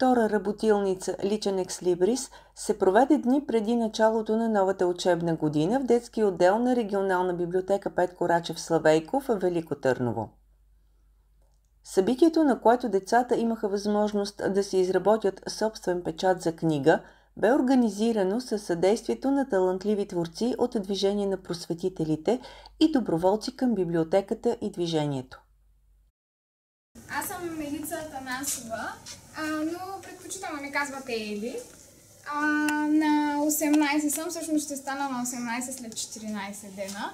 втора работилница Личен екслибрис се проведе дни преди началото на новата учебна година в детски отдел на регионална библиотека Петко Рачев Славейков в Велико Търново. Събитието, на което децата имаха възможност да си изработят собствен печат за книга, бе организирано със съдействието на талантливи творци от Движение на просветителите и доброволци към библиотеката и движението. Аз съм Елица Атанасова, но предпочитам да ме казвате Ели. На 18 съм, всъщност ще стана на 18 след 14 дена.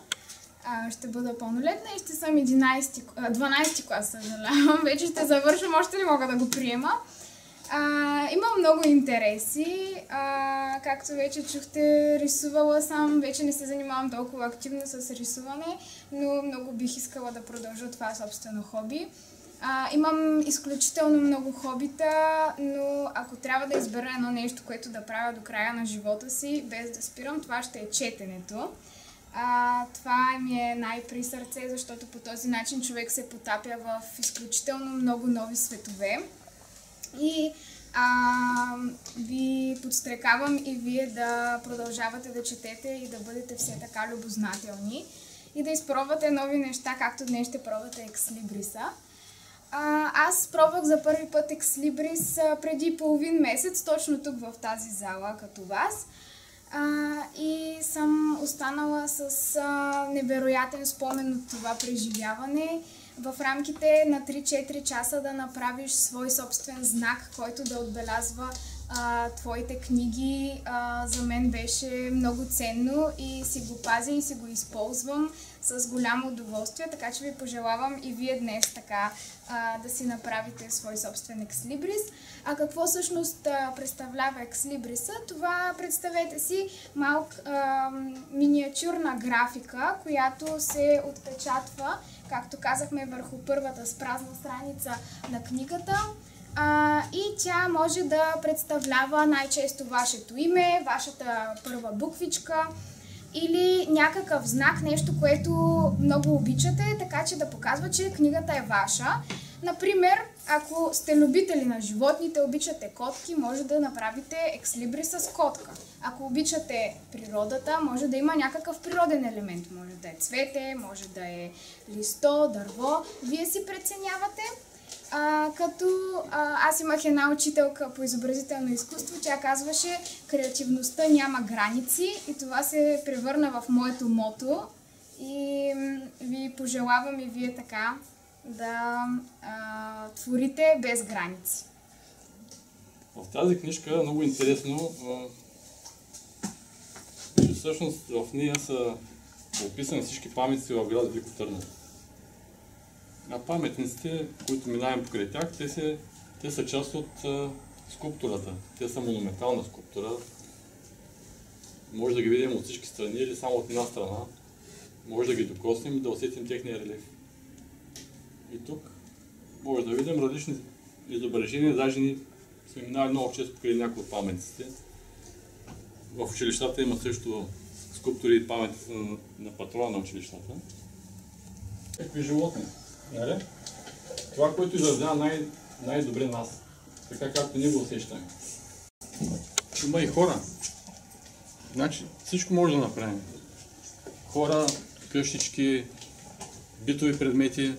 Ще бъда пълнолетна и ще съм 12 клас, съжалявам. Вече ще завършвам, още не мога да го приема. Имам много интереси, както вече чухте, рисувала съм, вече не се занимавам толкова активно с рисуване, но много бих искала да продължа това собствено хоби. Имам изключително много хобита, но ако трябва да избера едно нещо, което да правя до края на живота си, без да спирам, това ще е четенето. Това ми е най-при сърце, защото по този начин човек се потапя в изключително много нови светове. И ви подстрекавам и вие да продължавате да четете и да бъдете все така любознателни и да изпробвате нови неща, както днес ще пробвате екслибриса. Аз пробвах за първи път екслибрис преди половин месец, точно тук в тази зала, като вас. И съм останала с невероятен спомен от това преживяване. В рамките на 3-4 часа да направиш свой собствен знак, който да отбелязва твоите книги, за мен беше много ценно и си го пазя и си го използвам с голямо удоволствие, така че ви пожелавам и вие днес така да си направите свой собствен екслибрис. А какво всъщност представлява екслибриса? Това, представете си, миниатюрна графика, която се отпечатва, както казахме, върху първата празна страница на книгата. И тя може да представлява най-често вашето име, вашата първа буквичка или някакъв знак, нещо, което много обичате, така че да показва, че книгата е ваша. Например, ако сте любители на животните, обичате котки, може да направите екслибрис с котка. Ако обичате природата, може да има някакъв природен елемент. Може да е цвете, може да е листо, дърво. Вие си преценявате. Аз имах една учителка по изобразително изкуство, тя казваше: креативността няма граници, и това се превърна в моето мото и ви пожелавам и вие така да творите без граници. В тази книжка е много интересно, че всъщност в нея са описани всички паметници в град Велико Търново. А паметниците, които минаваме покрай тях, те са част от скулптурата. Те са монументална скулптура. Може да ги видим от всички страни или само от една страна. Може да ги докоснем и да усетим техния релеф. И тук може да видим различни изображения, даже ни сме минали много често покрай някои от паметниците. В училищата има също скулптури и паметници на патрона на училищата. Какви животни? Това, което изразява най-добре нас, така както ние го усещаме. Има и хора. Значи всичко може да направим. Хора, къщички, битови предмети.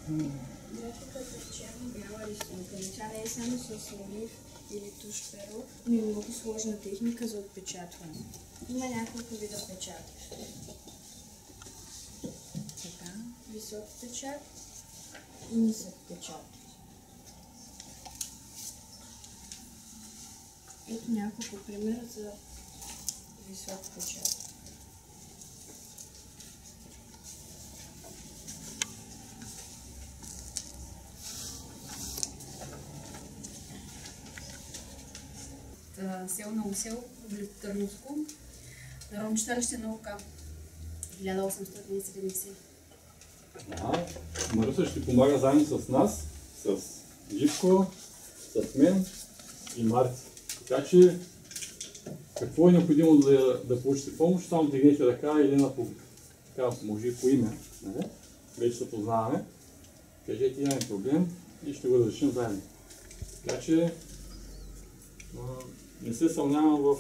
Графиката е черно-бяла рисунка. Тя не е само с олив или туш перо, но и много сложна техника за отпечатване. Има няколко вида печати. Така, висок печат и нисък печат. Ето няколко примера за висок печат. Село Новосел, Велико Търновско, Народно читалище наука, 1870. Маруся ще помага заедно с нас, с Живко, с мен и Марти. Така че, какво е необходимо да получите помощ, само дигнете ръка или на публика. Така, може и по име, вече се познаваме. Кажете, имаме проблем и ще го разрешим заедно. Така че, Не се съмнявам в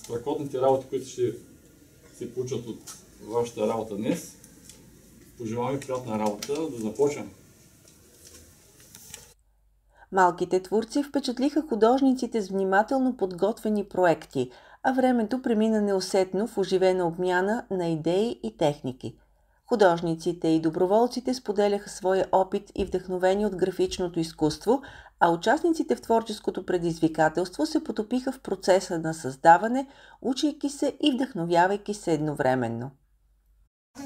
страхотните работи, които ще се получат от вашата работа днес. Пожелавам ви приятна работа, да започнем. Малките творци впечатлиха художниците с внимателно подготвени проекти, а времето премина неусетно в оживена обмяна на идеи и техники. Художниците и доброволците споделяха своя опит и вдъхновени от графичното изкуство, а участниците в творческото предизвикателство се потопиха в процеса на създаване, учейки се и вдъхновявайки се едновременно.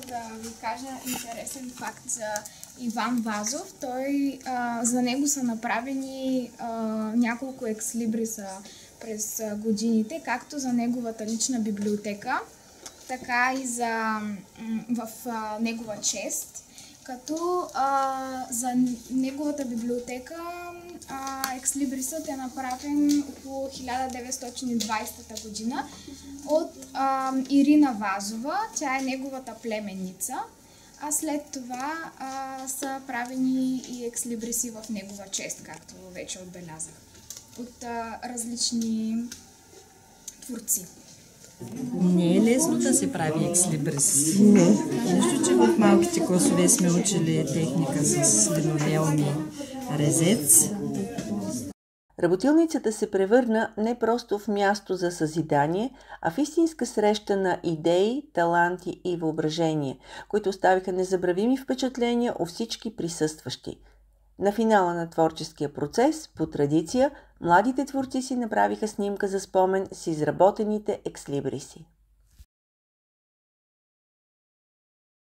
Да ви кажа интересен факт за Иван Вазов. За него са направени няколко екслибриса през годините, както за неговата лична библиотека, така и в негова чест. Като за неговата библиотека екслибрисът е направен около 1920 година от Ирина Вазова. Тя е неговата племенница, а след това са правени и екслибриси в негова чест, както вече отбелязах, от различни творци. Не е лесно да се прави екслибрис. Нищо, че в малките класове сме учили техника с линолеум и резец. Работилницата се превърна не просто в място за съзидание, а в истинска среща на идеи, таланти и въображение, които оставиха незабравими впечатления у всички присъстващи. На финала на творческия процес, по традиция, младите творци си направиха снимка за спомен с изработените екслибриси.